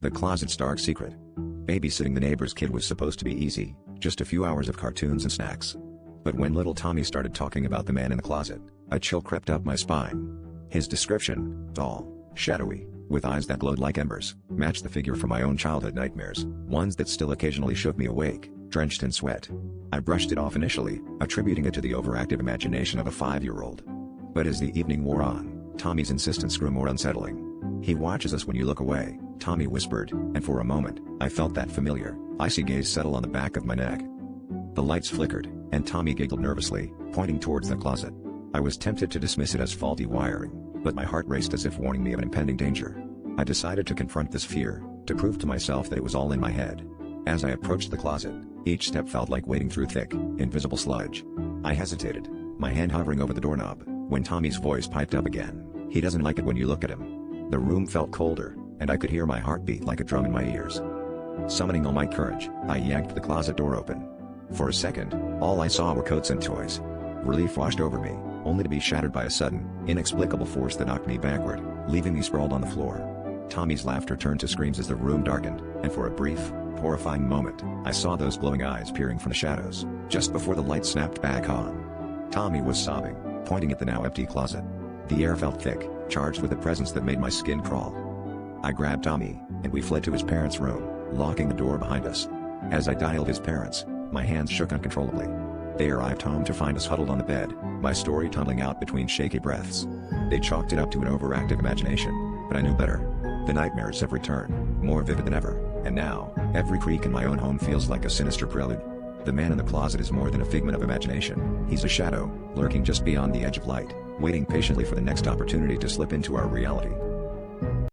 The closet's dark secret. Babysitting the neighbor's kid was supposed to be easy, just a few hours of cartoons and snacks. But when little Tommy started talking about the man in the closet, a chill crept up my spine. His description, tall, shadowy, with eyes that glowed like embers, matched the figure from my own childhood nightmares, ones that still occasionally shook me awake, drenched in sweat. I brushed it off initially, attributing it to the overactive imagination of a 5-year-old. But as the evening wore on, Tommy's insistence grew more unsettling. "He watches us when you look away," Tommy whispered, and for a moment, I felt that familiar, icy gaze settle on the back of my neck. The lights flickered, and Tommy giggled nervously, pointing towards the closet. I was tempted to dismiss it as faulty wiring, but my heart raced as if warning me of an impending danger. I decided to confront this fear, to prove to myself that it was all in my head. As I approached the closet, each step felt like wading through thick, invisible sludge. I hesitated, my hand hovering over the doorknob, when Tommy's voice piped up again. "He doesn't like it when you look at him." The room felt colder, and I could hear my heart beat like a drum in my ears. Summoning all my courage, I yanked the closet door open. For a second, all I saw were coats and toys. Relief washed over me, only to be shattered by a sudden, inexplicable force that knocked me backward, leaving me sprawled on the floor. Tommy's laughter turned to screams as the room darkened, and for a brief, horrifying moment, I saw those glowing eyes peering from the shadows, just before the light snapped back on. Tommy was sobbing, pointing at the now empty closet. The air felt thick, charged with a presence that made my skin crawl. I grabbed Tommy, and we fled to his parents' room, locking the door behind us. As I dialed his parents, my hands shook uncontrollably. They arrived home to find us huddled on the bed, my story tumbling out between shaky breaths. They chalked it up to an overactive imagination, but I knew better. The nightmares have returned, more vivid than ever, and now, every creak in my own home feels like a sinister prelude. The man in the closet is more than a figment of imagination. He's a shadow, lurking just beyond the edge of light, waiting patiently for the next opportunity to slip into our reality.